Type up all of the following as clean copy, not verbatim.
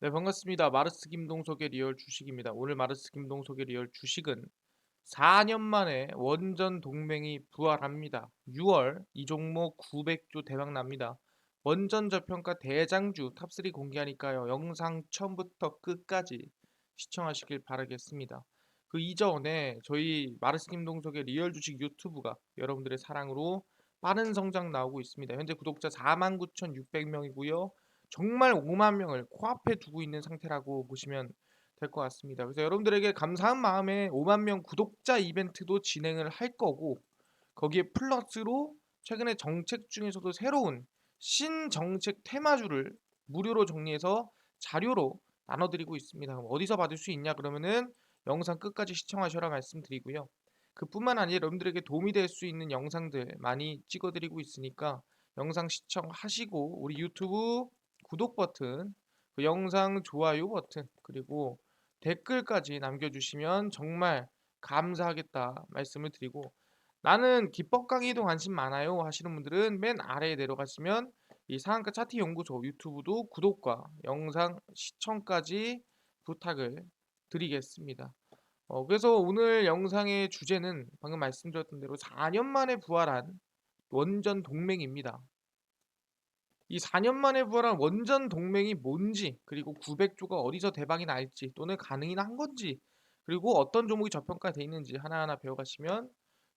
네, 반갑습니다. 마르스 김동석의 리얼 주식입니다. 오늘 마르스 김동석의 리얼 주식은 4년 만에 원전 동맹이 부활합니다. 6월 이 종목 900조 대박 납니다. 원전 저평가 대장주 탑3 공개하니까요. 영상 처음부터 끝까지 시청하시길 바라겠습니다. 그 이전에 저희 마르스 김동석의 리얼 주식 유튜브가 여러분들의 사랑으로 빠른 성장 나오고 있습니다. 현재 구독자 49,600명이고요. 정말 5만 명을 코앞에 두고 있는 상태라고 보시면 될 것 같습니다. 그래서 여러분들에게 감사한 마음에 5만 명 구독자 이벤트도 진행을 할 거고, 거기에 플러스로 최근에 정책 중에서도 새로운 신정책 테마주를 무료로 정리해서 자료로 나눠드리고 있습니다. 그럼 어디서 받을 수 있냐 그러면은 영상 끝까지 시청하셔라 말씀드리고요. 그뿐만 아니라 여러분들에게 도움이 될 수 있는 영상들 많이 찍어드리고 있으니까 영상 시청하시고 우리 유튜브 구독 버튼, 그 영상 좋아요 버튼, 그리고 댓글까지 남겨주시면 정말 감사하겠다 말씀을 드리고, 나는 기법 강의도 관심 많아요 하시는 분들은 맨 아래에 내려가시면 이 상한가 차트 연구소 유튜브도 구독과 영상 시청까지 부탁을 드리겠습니다. 그래서 오늘 영상의 주제는 방금 말씀드렸던 대로 4년 만에 부활한 원전 동맹입니다. 이 4년 만에 부활한 원전 동맹이 뭔지, 그리고 900조가 어디서 대박이 날지 또는 가능이나 한 건지, 그리고 어떤 종목이 저평가되어 있는지 하나하나 배워가시면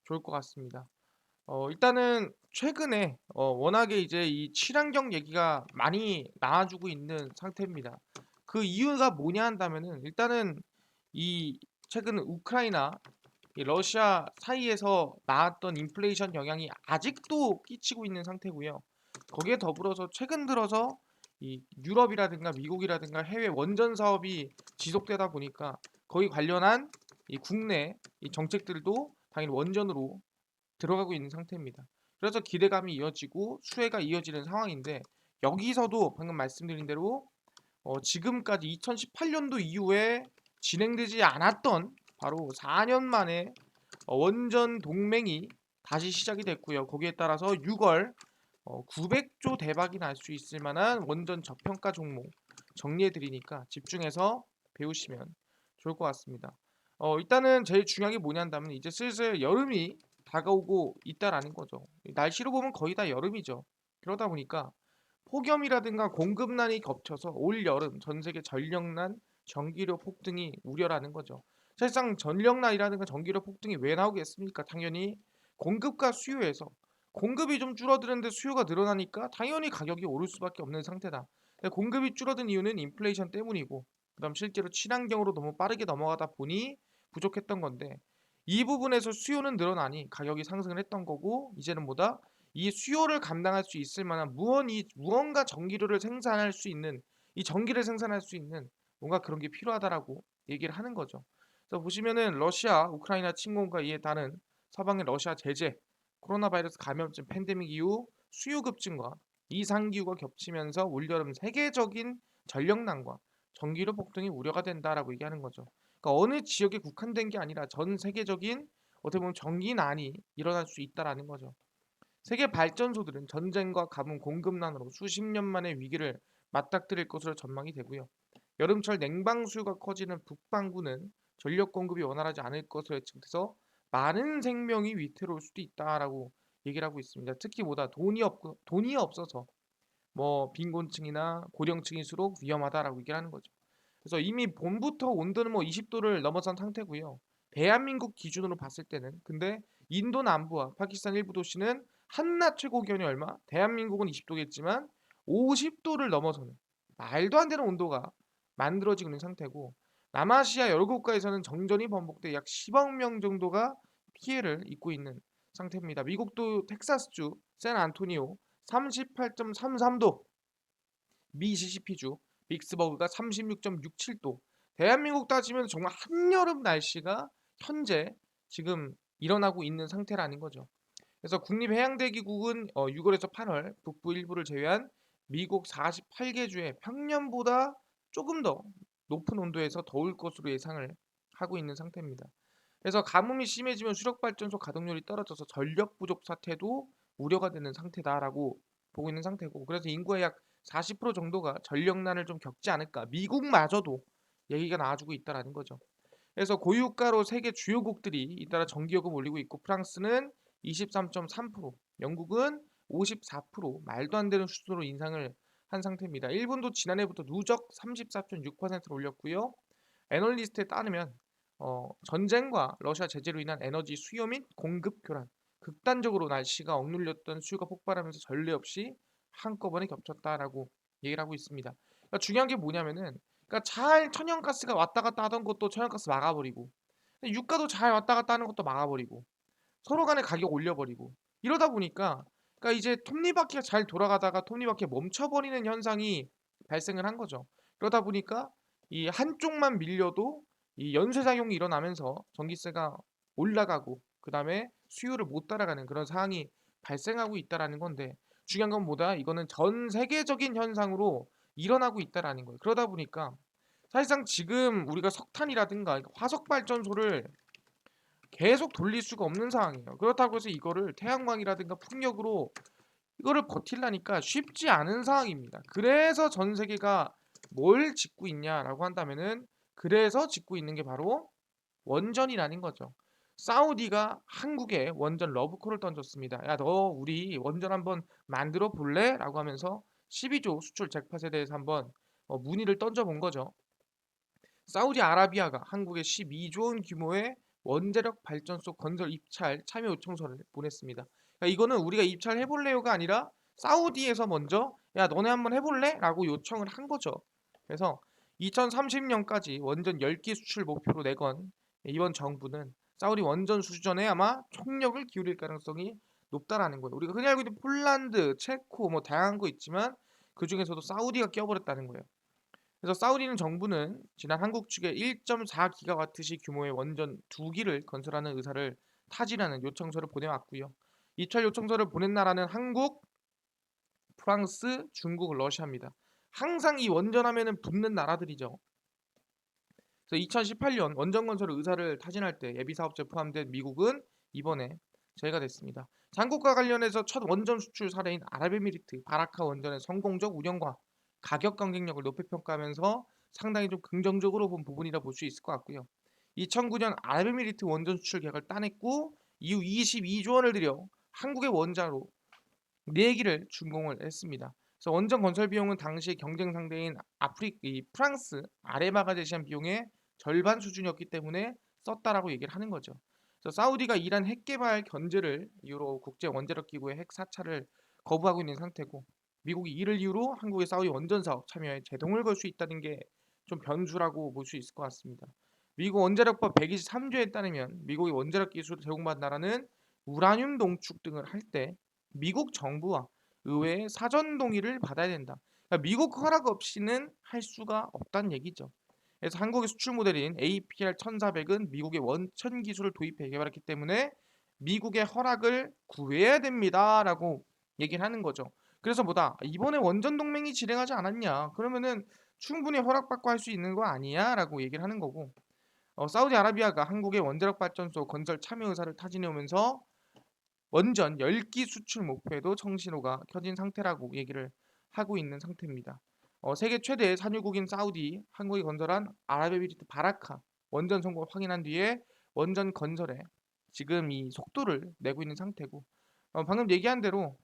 좋을 것 같습니다. 일단은 최근에 워낙에 이제 이 친환경 얘기가 많이 나와주고 있는 상태입니다. 그 이유가 뭐냐 한다면은 일단은 이 최근 우크라이나 이 러시아 사이에서 나왔던 인플레이션 영향이 아직도 끼치고 있는 상태고요. 거기에 더불어서 최근 들어서 이 유럽이라든가 미국이라든가 해외 원전 사업이 지속되다 보니까 거기 관련한 이 국내 이 정책들도 당연히 원전으로 들어가고 있는 상태입니다. 그래서 기대감이 이어지고 수혜가 이어지는 상황인데, 여기서도 방금 말씀드린 대로 지금까지 2018년도 이후에 진행되지 않았던 바로 4년 만에 원전 동맹이 다시 시작이 됐고요. 거기에 따라서 6월 900조 대박이 날 수 있을 만한 원전 저평가 종목 정리해 드리니까 집중해서 배우시면 좋을 것 같습니다. 일단은 제일 중요한 게 뭐냐 한다면 이제 슬슬 여름이 다가오고 있다라는 거죠. 날씨로 보면 거의 다 여름이죠. 그러다 보니까 폭염이라든가 공급난이 겹쳐서 올 여름 전 세계 전력난, 전기료 폭등이 우려라는 거죠. 사실상 전력난이라든가 전기료 폭등이 왜 나오겠습니까? 당연히 공급과 수요에서 공급이 좀 줄어드는데 수요가 늘어나니까 당연히 가격이 오를 수밖에 없는 상태다. 공급이 줄어든 이유는 인플레이션 때문이고, 그다음 실제로 친환경으로 너무 빠르게 넘어가다 보니 부족했던 건데, 이 부분에서 수요는 늘어나니 가격이 상승을 했던 거고, 이제는 뭐다? 이 수요를 감당할 수 있을 만한 무언가 전기료를 생산할 수 있는, 이 전기를 생산할 수 있는 뭔가 그런 게 필요하다라고 얘기를 하는 거죠. 그래서 보시면은 러시아 우크라이나 침공과 이에 따른 서방의 러시아 제재, 코로나 바이러스 감염증 팬데믹 이후 수요 급증과 이상 기후가 겹치면서 올여름 세계적인 전력난과 전기료 폭등이 우려가 된다라고 얘기하는 거죠. 그러니까 어느 지역에 국한된 게 아니라 전 세계적인 어떻게 보면 전기난이 일어날 수 있다라는 거죠. 세계 발전소들은 전쟁과 가뭄 공급난으로 수십 년 만에 위기를 맞닥뜨릴 것으로 전망이 되고요. 여름철 냉방 수요가 커지는 북반구는 전력 공급이 원활하지 않을 것으로 예측돼서 많은 생명이 위태로울 수도 있다라고 얘기를 하고 있습니다. 특히 뭐다 돈이 없어서 뭐 빈곤층이나 고령층일수록 위험하다라고 얘기를 하는 거죠. 그래서 이미 봄부터 온도는 뭐 20도를 넘어선 상태고요. 대한민국 기준으로 봤을 때는, 근데 인도 남부와 파키스탄 일부 도시는 한낮 최고 기온이 얼마? 대한민국은 20도겠지만 50도를 넘어서는 말도 안 되는 온도가 만들어지고 있는 상태고, 남아시아 여러 국가에서는 정전이 번복돼 약 10억 명 정도가 피해를 입고 있는 상태입니다. 미국도 텍사스주 샌안토니오 38.33도, 미시시피주 빅스버그가 36.67도. 대한민국 따지면 정말 한여름 날씨가 현재 지금 일어나고 있는 상태라는 거죠. 그래서 국립해양대기국은 6월에서 8월 북부 일부를 제외한 미국 48개 주에 평년보다 조금 더 높은 온도에서 더울 것으로 예상을 하고 있는 상태입니다. 그래서 가뭄이 심해지면 수력발전소 가동률이 떨어져서 전력 부족 사태도 우려가 되는 상태다라고 보고 있는 상태고, 그래서 인구의 약 40% 정도가 전력난을 좀 겪지 않을까. 미국마저도 얘기가 나와주고 있다라는 거죠. 그래서 고유가로 세계 주요국들이 잇따라 전기요금 올리고 있고 프랑스는 23.3%, 영국은 54%, 말도 안 되는 수준으로 인상을 한 상태입니다. 일본도 지난해부터 누적 34.6%를 올렸고요. 애널리스트에 따르면 전쟁과 러시아 제재로 인한 에너지 수요 및 공급 교란, 극단적으로 날씨가 억눌렸던 수요가 폭발하면서 전례 없이 한꺼번에 겹쳤다라고 얘기를 하고 있습니다. 그러니까 중요한 게 뭐냐면은 그러니까 잘 천연가스가 왔다 갔다 하던 것도 천연가스 막아버리고 유가도 잘 왔다 갔다 하는 것도 막아버리고 서로 간에 가격 올려버리고 이러다 보니까 그러니까 이제 톱니바퀴가 잘 돌아가다가 톱니바퀴가 멈춰버리는 현상이 발생을 한 거죠. 그러다 보니까 이 한쪽만 밀려도 이 연쇄작용이 일어나면서 전기세가 올라가고 그 다음에 수요를 못 따라가는 그런 상황이 발생하고 있다라는 건데 중요한 건 뭐다? 이거는 전 세계적인 현상으로 일어나고 있다라는 거예요. 그러다 보니까 사실상 지금 우리가 석탄이라든가 화석 발전소를 계속 돌릴 수가 없는 상황이에요. 그렇다고 해서 이거를 태양광이라든가 풍력으로 이거를 버틸라니까 쉽지 않은 상황입니다. 그래서 전 세계가 뭘 짓고 있냐라고 한다면은 그래서 짓고 있는 게 바로 원전이라는 거죠. 사우디가 한국에 원전 러브콜을 던졌습니다. 야, 너 우리 원전 한번 만들어 볼래? 라고 하면서 12조 수출 잭팟에 대해서 한번 문의를 던져본 거죠. 사우디아라비아가 한국에 12조 원 규모의 원자력 발전소 건설 입찰 참여 요청서를 보냈습니다. 그러니까 이거는 우리가 입찰 해볼래요가 아니라 사우디에서 먼저 야 너네 한번 해볼래? 라고 요청을 한 거죠. 그래서 2030년까지 원전 10기 수출 목표로 내건 이번 정부는 사우디 원전 수주전에 아마 총력을 기울일 가능성이 높다라는 거예요. 우리가 흔히 알고 있는 폴란드, 체코 뭐 다양한 거 있지만 그 중에서도 사우디가 껴버렸다는 거예요. 그래서 사우디는 정부는 지난 한국 측에 1.4기가와트시 규모의 원전 2기를 건설하는 의사를 타진하는 요청서를 보내왔고요. 입찰 요청서를 보낸 나라는 한국, 프랑스, 중국, 러시아입니다. 항상 이 원전하면은 붙는 나라들이죠. 그래서 2018년 원전 건설 의사를 타진할 때 예비 사업자에 포함된 미국은 이번에 제외가 됐습니다. 장국과 관련해서 첫 원전 수출 사례인 아랍에미리트 바라카 원전의 성공적 운영과 가격 경쟁력을 높이 평가하면서 상당히 좀 긍정적으로 본 부분이라 볼 수 있을 것 같고요. 2009년 아랍에미리트 원전 수출 계약을 따냈고 이후 22조 원을 들여 한국의 원자로 4기를 준공을 했습니다. 그래서 원전 건설 비용은 당시 경쟁 상대인 프랑스 아레마가 제시한 비용의 절반 수준이었기 때문에 썼다라고 얘기를 하는 거죠. 그래서 사우디가 이란 핵 개발 견제를 이유로 국제 원자력 기구의 핵 사찰을 거부하고 있는 상태고 미국이 이를 이유로 한국의 사우디 원전 사업 참여에 제동을 걸 수 있다는 게 좀 변수라고 볼 수 있을 것 같습니다. 미국 원자력법 123조에 따르면 미국의 원자력 기술을 제공받은 나라는 우라늄 농축 등을 할 때 미국 정부와 의회의 사전 동의를 받아야 된다. 그러니까 미국 허락 없이는 할 수가 없다는 얘기죠. 그래서 한국의 수출 모델인 APR 1400은 미국의 원천 기술을 도입해 개발했기 때문에 미국의 허락을 구해야 됩니다라고 얘기를 하는 거죠. 그래서 뭐다? 이번에 원전 동맹이 진행하지 않았냐? 그러면은 충분히 허락받고 할 수 있는 거 아니야?라고 얘기를 하는 거고. 사우디아라비아가 한국의 원자력 발전소 건설 참여 의사를 타진해 오면서 원전 10기 수출 목표에도 청신호가 켜진 상태라고 얘기를 하고 있는 상태입니다. 세계 최대 산유국인 사우디, 한국이 건설한 아랍에미리트 바라카 원전 성공을 확인한 뒤에 원전 건설에 지금 이 속도를 내고 있는 상태고 방금 얘기한 대로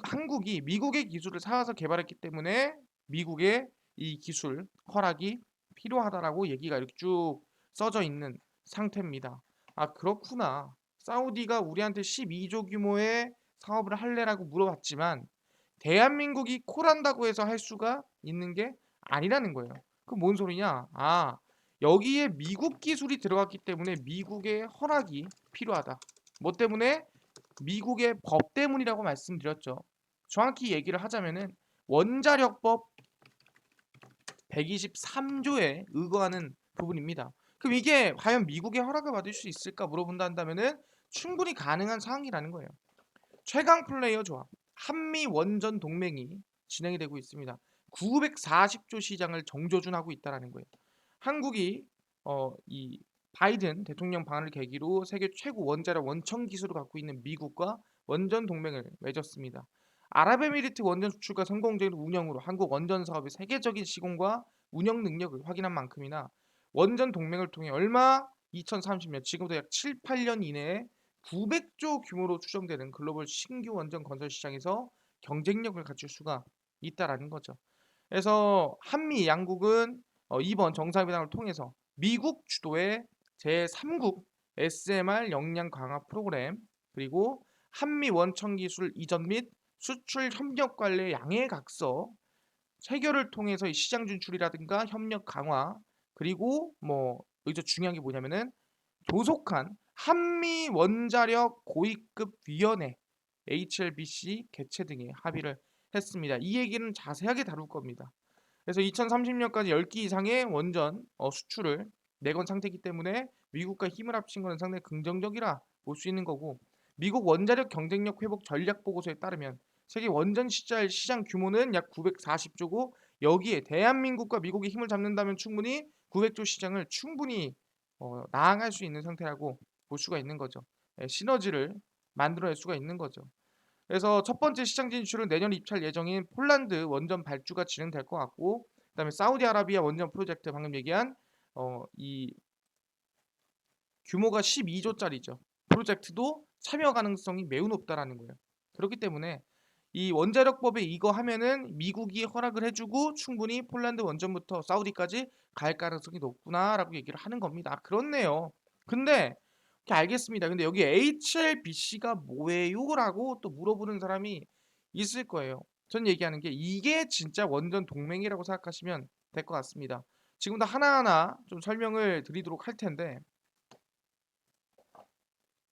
한국이 미국의 기술을 사와서 개발했기 때문에 미국의 이 기술 허락이 필요하다라고 얘기가 이렇게 쭉 써져 있는 상태입니다. 아 그렇구나. 사우디가 우리한테 12조 규모의 사업을 할래라고 물어봤지만 대한민국이 콜한다고 해서 할 수가 있는 게 아니라는 거예요. 그 뭔 소리냐? 아 여기에 미국 기술이 들어갔기 때문에 미국의 허락이 필요하다. 뭐 때문에? 미국의 법 때문이라고 말씀드렸죠. 정확히 얘기를 하자면은 원자력법 123조에 의거하는 부분입니다. 그럼 이게 과연 미국의 허락을 받을 수 있을까 물어본다 한다면은 충분히 가능한 상황이라는 거예요. 최강 플레이어 조합 한미 원전 동맹이 진행이 되고 있습니다. 940조 시장을 정조준하고 있다라는 거예요. 한국이 이 바이든 대통령 방한을 계기로 세계 최고 원자력 원천 기술을 갖고 있는 미국과 원전 동맹을 맺었습니다. 아랍에미리트 원전 수출과 성공적인 운영으로 한국 원전 사업의 세계적인 시공과 운영 능력을 확인한 만큼이나 원전 동맹을 통해 얼마 2030년 지금부터 약 7, 8년 이내에 900조 규모로 추정되는 글로벌 신규 원전 건설 시장에서 경쟁력을 갖출 수가 있다라는 거죠. 그래서 한미 양국은 이번 정상회담을 통해서 미국 주도의 제3국 SMR 역량 강화 프로그램, 그리고 한미 원천 기술 이전 및 수출 협력 관련 양해각서 체결을 통해서 이 시장 진출이라든가 협력 강화, 그리고 뭐 여기서 중요한 게 뭐냐면은 조속한 한미 원자력 고위급 위원회 HLBC 개최 등의 합의를 했습니다. 이 얘기는 자세하게 다룰 겁니다. 그래서 2030년까지 10기 이상의 원전 수출을 내건 상태이기 때문에 미국과 힘을 합친 것은 상당히 긍정적이라 볼 수 있는 거고, 미국 원자력 경쟁력 회복 전략 보고서에 따르면 세계 원전 시장 규모는 약 940조고, 여기에 대한민국과 미국이 힘을 잡는다면 충분히 900조 시장을 충분히 나아갈 수 있는 상태라고 볼 수가 있는 거죠. 시너지를 만들어낼 수가 있는 거죠. 그래서 첫 번째 시장 진출은 내년 입찰 예정인 폴란드 원전 발주가 진행될 것 같고, 그다음에 사우디아라비아 원전 프로젝트 방금 얘기한 이 규모가 12조짜리죠. 프로젝트도 참여 가능성이 매우 높다라는 거예요. 그렇기 때문에 이 원자력법에 이거 하면은 미국이 허락을 해주고 충분히 폴란드 원전부터 사우디까지 갈 가능성이 높구나라고 얘기를 하는 겁니다. 아, 그렇네요. 근데 알겠습니다. 근데 여기 HLBC가 뭐예요?라고 또 물어보는 사람이 있을 거예요. 전 얘기하는 게 이게 진짜 원전 동맹이라고 생각하시면 될 것 같습니다. 지금도 하나하나 좀 설명을 드리도록 할 텐데,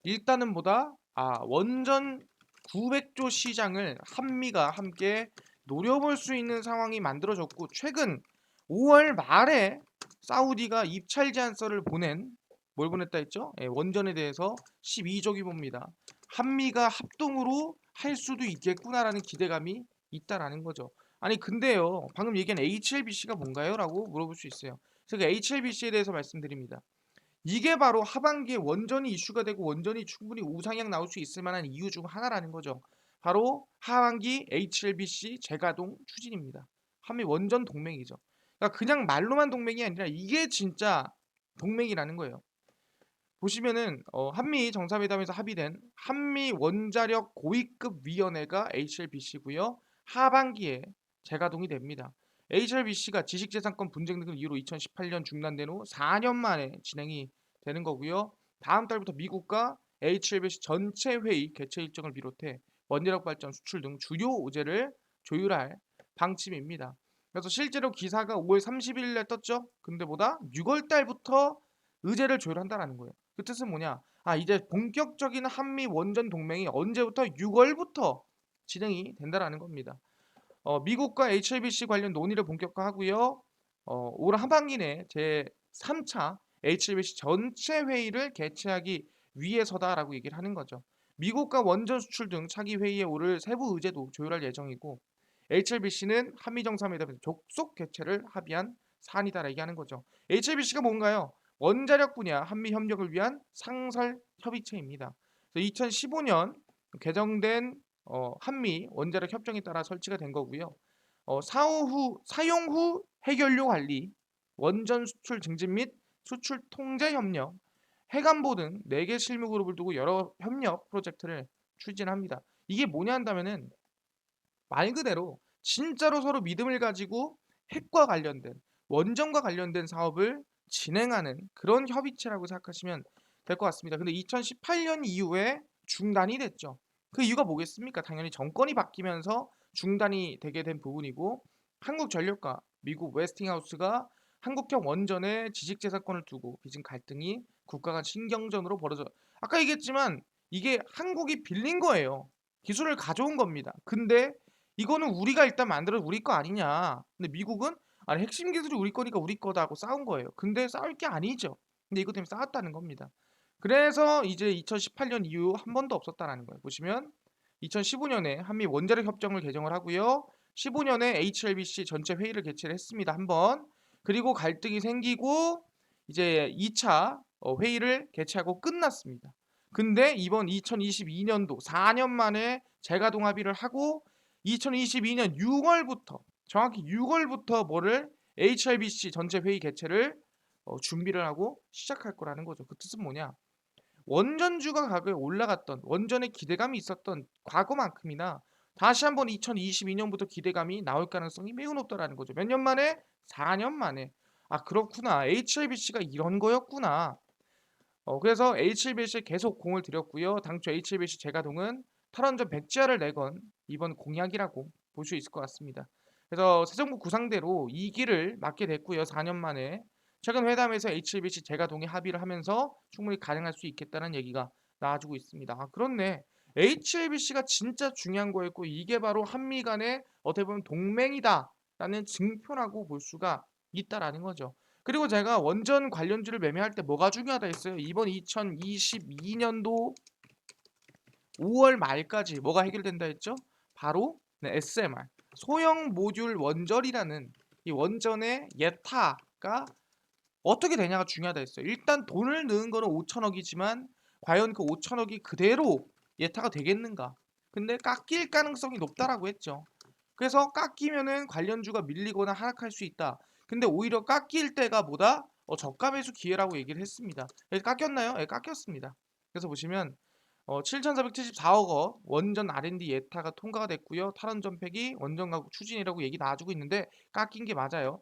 일단은 원전 900조 시장을 한미가 함께 노려볼 수 있는 상황이 만들어졌고, 최근 5월 말에 사우디가 입찰 제안서를 보낸, 뭘 보냈다 했죠? 원전에 대해서 12조 규모입니다. 한미가 합동으로 할 수도 있겠구나라는 기대감이 있다라는 거죠. 아니 근데요, 방금 얘기한 HLBC가 뭔가요? 라고 물어볼 수 있어요. 제가 HLBC에 대해서 말씀드립니다. 이게 바로 하반기에 원전이 이슈가 되고 원전이 충분히 우상향 나올 수 있을 만한 이유 중 하나라는 거죠. 바로 하반기 HLBC 재가동 추진입니다. 한미 원전 동맹이죠. 그러니까 그냥 말로만 동맹이 아니라 이게 진짜 동맹이라는 거예요. 보시면은 한미 정상회담에서 합의된 한미 원자력 고위급 위원회가 HLBC고요. 하반기에 재가동이 됩니다. HLBC가 지식재산권 분쟁 등을 이유로 2018년 중단된 후 4년 만에 진행이 되는 거고요. 다음 달부터 미국과 HLBC 전체 회의 개최 일정을 비롯해 원자력 발전 수출 등 주요 의제를 조율할 방침입니다. 그래서 실제로 기사가 5월 30일에 떴죠. 근데 6월 달부터 의제를 조율한다라는 거예요. 그 뜻은 뭐냐? 이제 본격적인 한미 원전 동맹이 언제부터 6월부터 진행이 된다라는 겁니다. 미국과 HLBC 관련 논의를 본격화하고요. 올 하반기 내 제 3차 HLBC 전체 회의를 개최하기 위해서다라고 얘기를 하는 거죠. 미국과 원전 수출 등 차기 회의에 오를 세부 의제도 조율할 예정이고, HLBC는 한미 정상회담에서 족속 개최를 합의한 사안이다라고 얘기하는 거죠. HLBC가 뭔가요? 원자력 분야 한미 협력을 위한 상설 협의체입니다. 2015년 개정된 한미 원자력 협정에 따라 설치가 된 거고요. 사용 후 해결료 관리, 원전 수출 증진 및 수출 통제 협력, 해관보 등 4개 실무 그룹을 두고 여러 협력 프로젝트를 추진합니다. 이게 뭐냐 한다면은 말 그대로 진짜로 서로 믿음을 가지고 핵과 관련된, 원전과 관련된 사업을 진행하는 그런 협의체라고 생각하시면 될 것 같습니다. 근데 2018년 이후에 중단이 됐죠. 그 이유가 뭐겠습니까? 당연히 정권이 바뀌면서 중단이 되게 된 부분이고, 한국전력과 미국 웨스팅하우스가 한국형 원전에 지식재산권을 두고 빚은 갈등이 국가 간 신경전으로 벌어져, 아까 얘기했지만 이게 한국이 빌린 거예요. 기술을 가져온 겁니다. 근데 이거는 우리가 일단 만들어 우리 거 아니냐. 근데 미국은 아니 핵심 기술이 우리 거니까 우리 거다 하고 싸운 거예요. 근데 싸울 게 아니죠. 근데 이것 때문에 싸웠다는 겁니다. 그래서 이제 2018년 이후 한 번도 없었다라는 거예요. 보시면 2015년에 한미 원자력 협정을 개정을 하고요. 15년에 HLBC 전체 회의를 개최를 했습니다. 한 번. 그리고 갈등이 생기고 이제 2차 회의를 개최하고 끝났습니다. 근데 이번 2022년도 4년 만에 재가동 합의를 하고 2022년 6월부터 정확히 6월부터 뭐를 HRBC 전체 회의 개최를 준비를 하고 시작할 거라는 거죠. 그 뜻은 뭐냐? 원전주가 가격이 올라갔던 원전의 기대감이 있었던 과거만큼이나 다시 한번 2022년부터 기대감이 나올 가능성이 매우 높다라는 거죠. 몇 년 만에? 4년 만에. 아 그렇구나. HLBC가 이런 거였구나. 그래서 HLBC에 계속 공을 들였고요. 당초 HLBC 재가동은 탈원전 백지화를 내건 이번 공약이라고 볼 수 있을 것 같습니다. 그래서 새 정부 구상대로 2기를 맡게 됐고요. 4년 만에 최근 회담에서 HLBC 재가동에 합의를 하면서 충분히 가능할 수 있겠다는 얘기가 나와주고 있습니다. 아 그렇네. HLBC가 진짜 중요한 거였고 이게 바로 한미 간의 어떻게 보면 동맹이다라는 증표라고 볼 수가 있다라는 거죠. 그리고 제가 원전 관련주를 매매할 때 뭐가 중요하다 했어요. 이번 2022년도 5월 말까지 뭐가 해결된다 했죠? 바로 SMR 소형 모듈 원전이라는 이 원전의 예타가 어떻게 되냐가 중요하다 했어요. 일단 돈을 넣은 거는 5천억이지만 과연 그 5천억이 그대로 예타가 되겠는가? 근데 깎일 가능성이 높다라고 했죠. 그래서 깎이면은 관련주가 밀리거나 하락할 수 있다. 근데 오히려 깎일 때가 뭐다? 저가 매수 기회라고 얘기를 했습니다. 그래서 깎였나요? 예, 깎였습니다. 그래서 보시면 7,474억 원 원전 R&D 예타가 통과가 됐고요. 탈원전 폐기 원전 가국 추진이라고 얘기 나와주고 있는데 깎인 게 맞아요.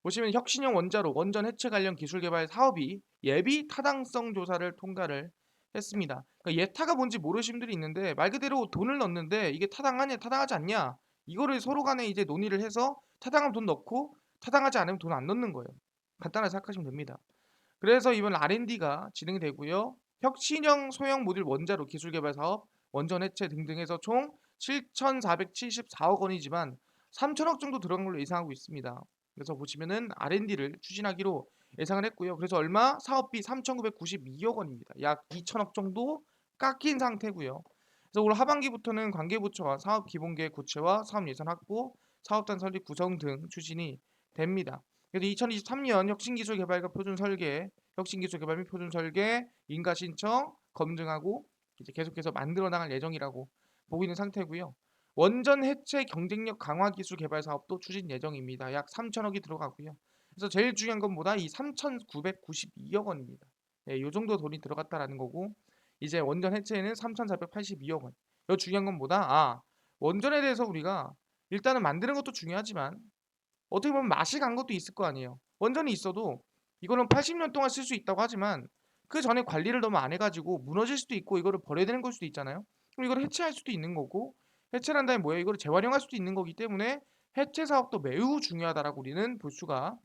보시면 혁신형 원자로 원전 해체 관련 기술 개발 사업이 예비 타당성 조사를 통과를 했습니다. 그러니까 예타가 뭔지 모르시는 분들이 있는데 말 그대로 돈을 넣는데 이게 타당하냐 타당하지 않냐 이거를 서로 간에 이제 논의를 해서 타당하면 돈 넣고 타당하지 않으면 돈 안 넣는 거예요. 간단하게 생각하시면 됩니다. 그래서 이번 R&D가 진행이 되고요. 혁신형 소형 모듈 원자로 기술 개발 사업, 원전 해체 등등해서 총 7,474억 원이지만 3천억 정도 들어간 걸로 예상하고 있습니다. 그래서 보시면은 R&D를 추진하기로 예상을 했고요. 그래서 얼마? 사업비 3,992억 원입니다. 약 2천억 정도 깎인 상태고요. 그래서 올 하반기부터는 관계부처와 사업 기본계획 구체화, 사업 예산 확보, 사업단 설립 구성 등 추진이 됩니다. 그래서 2023년 혁신기술개발과 표준설계, 혁신기술개발 및 표준설계, 인가 신청 검증하고 이제 계속해서 만들어 나갈 예정이라고 보고 있는 상태고요. 원전 해체 경쟁력 강화 기술 개발 사업도 추진 예정입니다. 약 3천억이 들어가고요. 그래서 제일 중요한 건 뭐다? 이 3,992억 원입니다. 예, 요 정도 돈이 들어갔다라는 거고 이제 원전 해체에는 3,482억 원. 요 중요한 건 뭐다? 아, 원전에 대해서 우리가 일단은 만드는 것도 중요하지만 어떻게 보면 맛이 간 것도 있을 거 아니에요. 원전이 있어도 이거는 80년 동안 쓸 수 있다고 하지만 그 전에 관리를 너무 안 해가지고 무너질 수도 있고 이거를 버려야 되는 걸 수도 있잖아요. 그럼 이걸 해체할 수도 있는 거고 해체를 한 다음에 뭐예요? 이걸 재활용할 수도 있는 거기 때문에 해체 사업도 매우 중요하다라고 우리는 볼 수가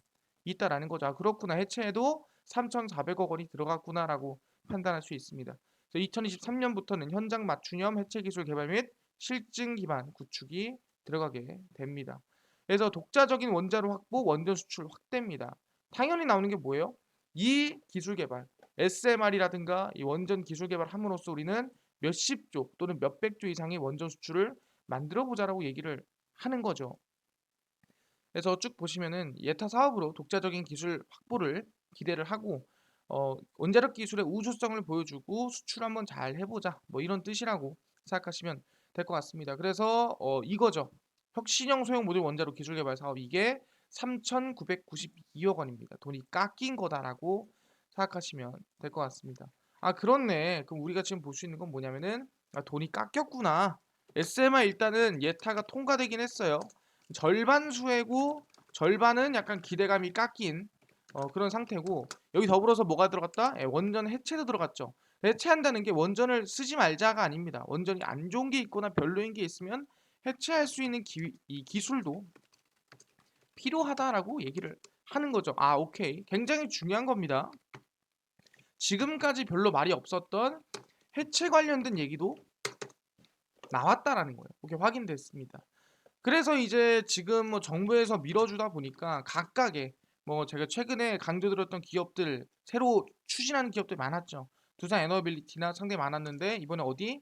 있다라는 거죠. 아, 그렇구나. 해체에도 3,400억 원이 들어갔구나라고 판단할 수 있습니다. 2023년부터는 현장 맞춤형 해체 기술 개발 및 실증 기반 구축이 들어가게 됩니다. 그래서 독자적인 원자로 확보, 원전 수출 확대입니다. 당연히 나오는 게 뭐예요? 이 기술 개발, SMR이라든가 이 원전 기술 개발 함으로써 우리는 몇십조 또는 몇백조 이상의 원전 수출을 만들어 보자라고 얘기를 하는 거죠. 그래서 쭉 보시면은 예타 사업으로 독자적인 기술 확보를 기대를 하고 원자력 기술의 우수성을 보여주고 수출 한번 잘 해보자 뭐 이런 뜻이라고 생각하시면 될 것 같습니다. 그래서 이거죠. 혁신형 소형 모듈 원자로 기술 개발 사업 이게 3,992억 원입니다. 돈이 깎인 거다라고 생각하시면 될 것 같습니다. 아 그렇네. 그럼 우리가 지금 볼 수 있는 건 뭐냐면은 아, 돈이 깎였구나. SMR 일단은 예타가 통과되긴 했어요. 절반 수혜고 절반은 약간 기대감이 깎인 그런 상태고 여기 더불어서 뭐가 들어갔다? 예, 원전 해체도 들어갔죠. 해체한다는 게 원전을 쓰지 말자가 아닙니다. 원전이 안 좋은 게 있거나 별로인 게 있으면 해체할 수 있는 이 기술도 필요하다라고 얘기를 하는 거죠. 아, 오케이. 굉장히 중요한 겁니다. 지금까지 별로 말이 없었던 해체 관련된 얘기도 나왔다라는 거예요. 이게 확인됐습니다. 그래서 이제 지금 뭐 정부에서 밀어주다 보니까 각각의 뭐 제가 최근에 강조드렸던 기업들 새로 추진하는 기업들 많았죠. 두산 에너빌리티나 상당히 많았는데 이번에 어디?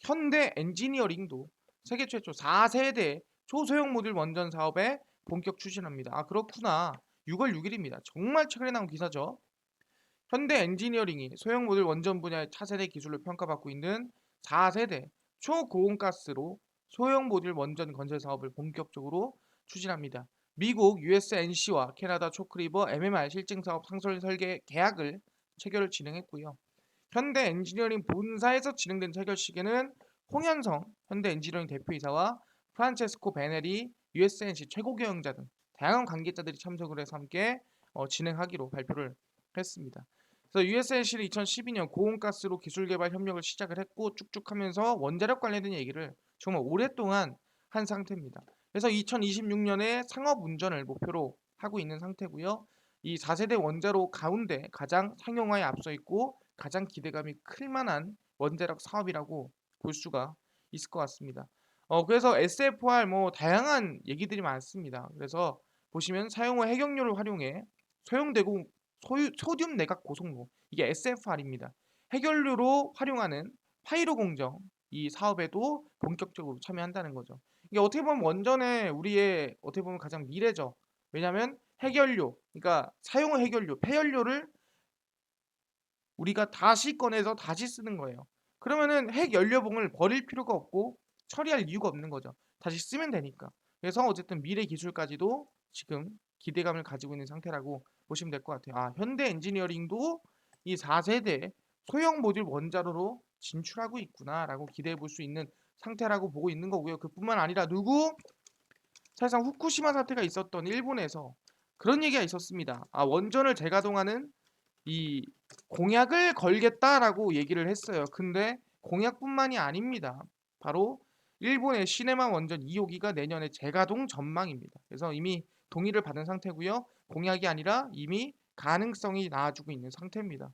현대 엔지니어링도 세계 최초 4세대 초소형 모듈 원전 사업에 본격 추진합니다. 아 그렇구나. 6월 6일입니다. 정말 최근에 나온 기사죠. 현대 엔지니어링이 소형 모듈 원전 분야의 차세대 기술로 평가받고 있는 4세대 초고온가스로 소형 모듈 원전 건설 사업을 본격적으로 추진합니다. 미국 USNC와 캐나다 초크리버 MMR 실증 사업 상설 설계 계약을 체결을 진행했고요. 현대 엔지니어링 본사에서 진행된 체결식에는 홍현성 현대 엔지니어링 대표이사와 프란체스코 베네리 USNC 최고 경영자 등 다양한 관계자들이 참석을 해서 함께 진행하기로 발표를 했습니다. 그래서 USNC는 2012년 고온가스로 기술 개발 협력을 시작을 했고 쭉쭉 하면서 원자력 관련된 얘기를 정말 오랫동안 한 상태입니다. 그래서 2026년에 상업 운전을 목표로 하고 있는 상태고요. 이 4세대 원자로 가운데 가장 상용화에 앞서 있고 가장 기대감이 클 만한 원자력 사업이라고 볼 수가 있을 것 같습니다. 그래서 SFR 뭐 다양한 얘기들이 많습니다. 그래서 보시면 사용후 해경료를 활용해 소형대공 소듐 내각 고속로 이게 SFR입니다. 해결료로 활용하는 파이로 공정 이 사업에도 본격적으로 참여한다는 거죠. 이게 어떻게 보면 원전의 우리의 어떻게 보면 가장 미래죠. 왜냐하면 해결료, 그러니까 사용 후 해결료, 폐연료를 우리가 다시 꺼내서 다시 쓰는 거예요. 그러면은 핵 연료봉을 버릴 필요가 없고 처리할 이유가 없는 거죠. 다시 쓰면 되니까. 그래서 어쨌든 미래 기술까지도 지금 기대감을 가지고 있는 상태라고 보시면 될 것 같아요. 아, 현대 엔지니어링도 이 4세대 소형 모듈 원자로로 진출하고 있구나라고 기대해 볼 수 있는 상태라고 보고 있는 거고요. 그뿐만 아니라 사실상 후쿠시마 사태가 있었던 일본에서 그런 얘기가 있었습니다. 아, 원전을 재가동하는 이 공약을 걸겠다라고 얘기를 했어요. 근데 공약뿐만이 아닙니다. 바로 일본의 시네마 원전 2호기가 내년에 재가동 전망입니다. 그래서 이미 동의를 받은 상태고요. 공약이 아니라 이미 가능성이 나와주고 있는 상태입니다.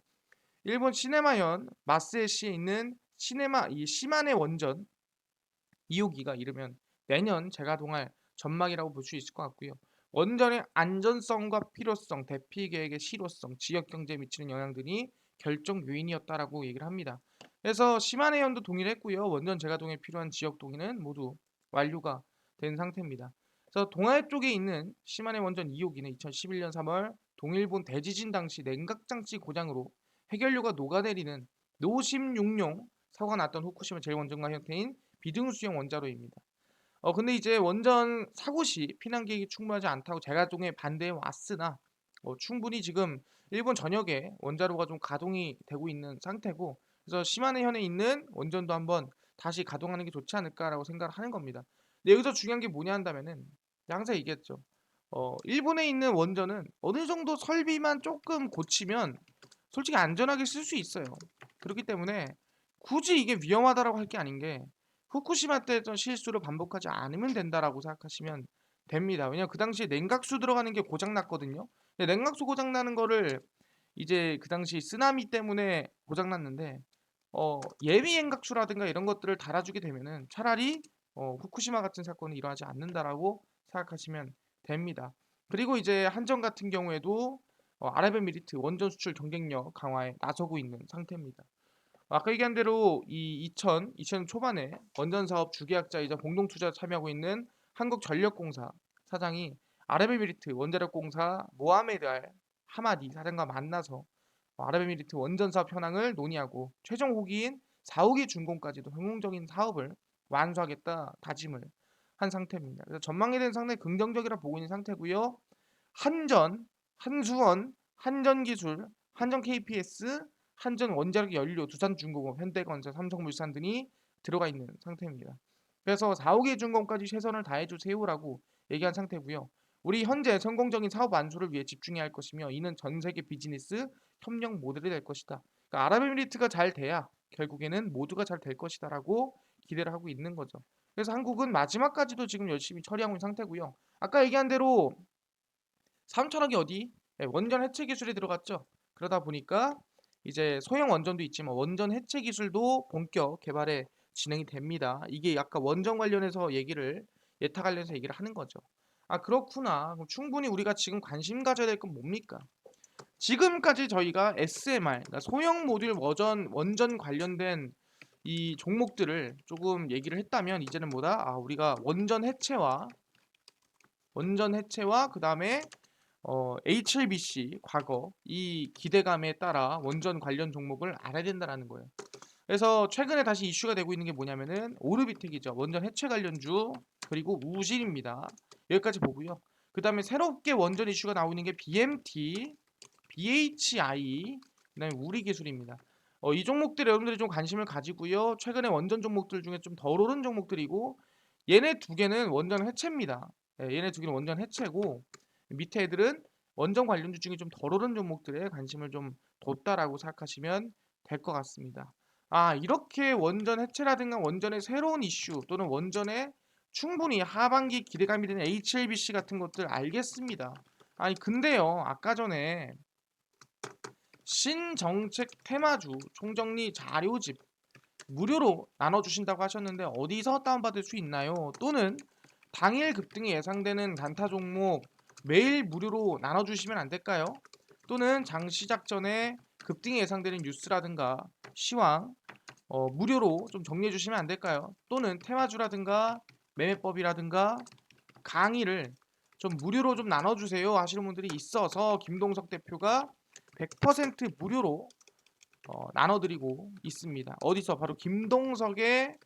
일본 시네마현 마스에시에 있는 이 시마네 원전 2호기가 이르면 내년 재가동할 전망이라고 볼 수 있을 것 같고요. 원전의 안전성과 필요성, 대피 계획의 실효성, 지역 경제에 미치는 영향들이 결정 요인이었다라고 얘기를 합니다. 그래서 시마네현도 동의를 했고요. 원전 재가동에 필요한 지역 동의는 모두 완료가 된 상태입니다. 그래서 동해 쪽에 있는 시마네 원전 2호기는 2011년 3월 동일본 대지진 당시 냉각장치 고장으로 해결료가 녹아내리는 노심육룡 사고가 났던 후쿠시마 제1원전과 형태인 비등수형 원자로입니다. 근데 이제 원전 사고 시 피난 계획이 충분하지 않다고 재가동에 반대해 왔으나 충분히 지금 일본 전역에 원자로가 좀 가동이 되고 있는 상태고 그래서 시마네현에 있는 원전도 한번 다시 가동하는 게 좋지 않을까라고 생각을 하는 겁니다. 근데 여기서 중요한 게 뭐냐 한다면은 항상 얘기했죠. 일본에 있는 원전은 어느 정도 설비만 조금 고치면 솔직히 안전하게 쓸 수 있어요. 그렇기 때문에 굳이 이게 위험하다라고 할 게 아닌 게 후쿠시마 때 했던 실수를 반복하지 않으면 된다라고 생각하시면 됩니다. 왜냐면 그 당시에 냉각수 들어가는 게 고장 났거든요. 근데 냉각수 고장 나는 거를 이제 그 당시 쓰나미 때문에 고장 났는데 예비 냉각수라든가 이런 것들을 달아주게 되면은 차라리 후쿠시마 같은 사건이 일어나지 않는다라고 생각하시면 됩니다. 그리고 이제 한전 같은 경우에도 아랍에미리트 원전 수출 경쟁력 강화에 나서고 있는 상태입니다. 아까 얘기한 대로 이 2000년 초반에 원전 사업 주계약자이자 공동 투자 참여하고 있는 한국전력공사 사장이 아랍에미리트 원자력공사 모하메드 알 하마디 사장과 만나서 아랍에미리트 원전 사업 현황을 논의하고 최종 호기인 4호기 준공까지도 성공적인 사업을 완수하겠다 다짐을 한 상태입니다. 그래서 전망에 대한 상당히 긍정적이라 보고 있는 상태고요. 한전, 한수원, 한전기술, 한전 KPS, 한전 원자력 연료, 두산중공업, 현대건설, 삼성물산 등이 들어가 있는 상태입니다. 그래서 4호기 준공까지 최선을 다해 주세요라고 얘기한 상태고요. 우리 현재 성공적인 사업 완수를 위해 집중해야 할 것이며 이는 전 세계 비즈니스 협력 모델이 될 것이다. 그러니까 아랍에미리트가 잘 돼야 결국에는 모두가 잘 될 것이다라고 기대를 하고 있는 거죠. 그래서 한국은 마지막까지도 지금 열심히 처리하고 있는 상태고요. 아까 얘기한 대로 3천억이 어디? 원전 해체 기술이 들어갔죠. 그러다 보니까 이제 소형 원전도 있지만 원전 해체 기술도 본격 개발에 진행이 됩니다. 이게 아까 원전 관련해서 예타 관련해서 얘기를 하는 거죠. 아, 그렇구나. 그럼 충분히 우리가 지금 관심 가져야 될 건 뭡니까? 지금까지 저희가 SMR, 그러니까 소형 모듈 원전 관련된 이 종목들을 조금 얘기를 했다면 이제는 뭐다? 아, 우리가 원전 해체와 그다음에 HLBC 과거 이 기대감에 따라 원전 관련 종목을 알아야 된다라는 거예요. 그래서 최근에 다시 이슈가 되고 있는 게 뭐냐면은 오르비텍이죠. 원전 해체 관련주 그리고 우실입니다. 여기까지 보고요. 그다음에 새롭게 원전 이슈가 나오고 있는 게 BMT, BHI, 그다음에 우리기술입니다. 이 종목들 여러분들이 좀 관심을 가지고요. 최근에 원전 종목들 중에 좀 덜 오른 종목들이고 얘네 두 개는 원전 해체입니다. 얘네 두 개는 원전 해체고 밑에 애들은 원전 관련주 중에 좀 덜 오른 종목들에 관심을 좀 뒀다라고 생각하시면 될 것 같습니다. 이렇게 원전 해체라든가 원전의 새로운 이슈 또는 원전의 충분히 하반기 기대감이 되는 HLBC 같은 것들 알겠습니다. 근데요, 아까 전에 신정책 테마주 총정리 자료집 무료로 나눠주신다고 하셨는데 어디서 다운받을 수 있나요? 또는 당일 급등이 예상되는 단타 종목 매일 무료로 나눠주시면 안 될까요? 또는 장 시작 전에 급등이 예상되는 뉴스라든가 시황 무료로 좀 정리해 주시면 안 될까요? 또는 테마주라든가 매매법이라든가 강의를 좀 무료로 좀 나눠주세요 하시는 분들이 있어서 김동석 대표가 100% 무료로 나눠드리고 있습니다. 어디서? 바로 김동석의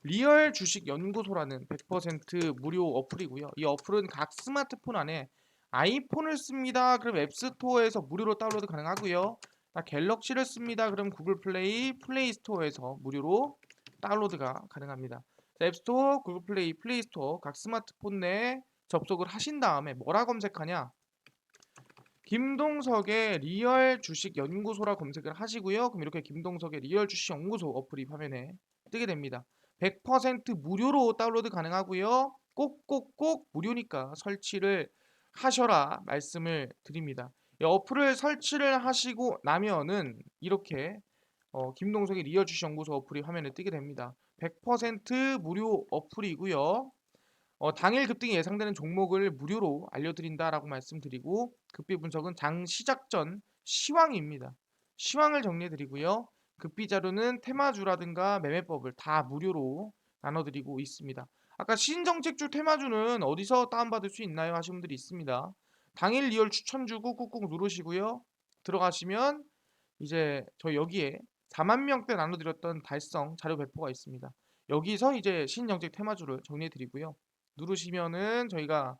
리얼 주식 연구소라는 100% 무료 어플이고요. 이 어플은 각 스마트폰 안에 아이폰을 씁니다. 그럼 앱스토어에서 무료로 다운로드 가능하고요. 갤럭시를 씁니다. 그럼 구글 플레이, 플레이 스토어에서 무료로 다운로드가 가능합니다. 앱스토어, 구글 플레이, 플레이 스토어 각 스마트폰 내에 접속을 하신 다음에 뭐라 검색하냐? 김동석의 리얼 주식 연구소라 검색을 하시고요. 그럼 이렇게 김동석의 리얼 주식 연구소 어플이 화면에 뜨게 됩니다. 100% 무료로 다운로드 가능하고요. 꼭꼭꼭 무료니까 설치를 하셔라 말씀을 드립니다. 이 어플을 설치를 하시고 나면은 이렇게 김동석의 리얼 주식 연구소 어플이 화면에 뜨게 됩니다. 100% 무료 어플이고요. 당일 급등이 예상되는 종목을 무료로 알려드린다라고 말씀드리고 급비 분석은 장 시작 전 시황입니다. 시황을 정리해드리고요. 급비 자료는 테마주라든가 매매법을 다 무료로 나눠드리고 있습니다. 아까 신정책주 테마주는 어디서 다운받을 수 있나요? 하신 분들이 있습니다. 당일 리얼 추천주고 꾹꾹 누르시고요. 들어가시면 이제 저 여기에 4만 명대 나눠드렸던 달성 자료 배포가 있습니다. 여기서 이제 신정책 테마주를 정리해드리고요. 누르시면은 저희가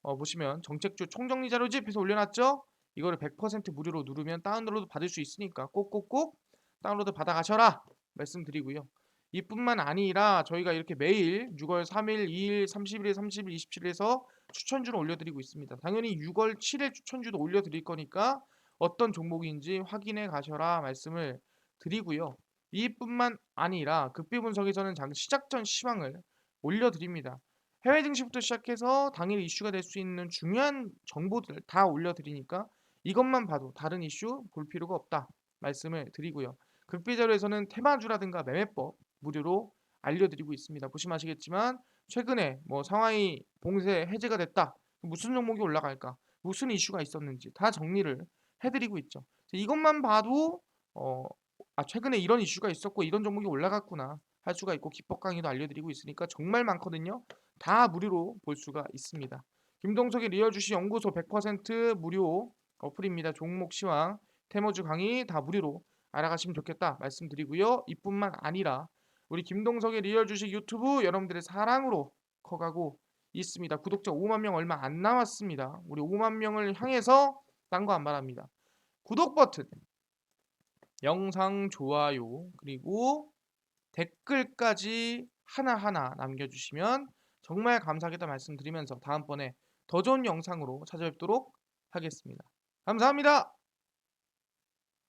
보시면 정책주 총정리 자료집 해서 올려놨죠? 이거를 100% 무료로 누르면 다운로드 받을 수 있으니까 꼭꼭꼭 다운로드 받아가셔라 말씀드리고요. 이뿐만 아니라 저희가 이렇게 매일 6월 3일, 2일, 30일, 30일, 27일에서 추천주를 올려드리고 있습니다. 당연히 6월 7일 추천주도 올려드릴 거니까 어떤 종목인지 확인해 가셔라 말씀을 드리고요. 이뿐만 아니라 급비 분석에서는 장 시작 전 시황을 올려드립니다. 해외 증시부터 시작해서 당일 이슈가 될 수 있는 중요한 정보들 다 올려드리니까 이것만 봐도 다른 이슈 볼 필요가 없다 말씀을 드리고요. 극비자료에서는 테마주라든가 매매법 무료로 알려드리고 있습니다. 보시면 아시겠지만 최근에 뭐 상하이 봉쇄 해제가 됐다. 무슨 종목이 올라갈까? 무슨 이슈가 있었는지 다 정리를 해드리고 있죠. 이것만 봐도 최근에 이런 이슈가 있었고 이런 종목이 올라갔구나 할 수가 있고 기법 강의도 알려드리고 있으니까 정말 많거든요. 다 무료로 볼 수가 있습니다. 김동석의 리얼 주식 연구소 100% 무료 어플입니다. 종목 시황, 테머주 강의 다 무료로 알아가시면 좋겠다 말씀드리고요. 이뿐만 아니라 우리 김동석의 리얼 주식 유튜브 여러분들의 사랑으로 커가고 있습니다. 구독자 5만 명 얼마 안 남았습니다. 우리 5만 명을 향해서 딴 거 안 바랍니다. 구독 버튼, 영상 좋아요, 그리고 댓글까지 하나하나 남겨주시면 정말 감사하겠다 말씀드리면서 다음번에 더 좋은 영상으로 찾아뵙도록 하겠습니다. 감사합니다.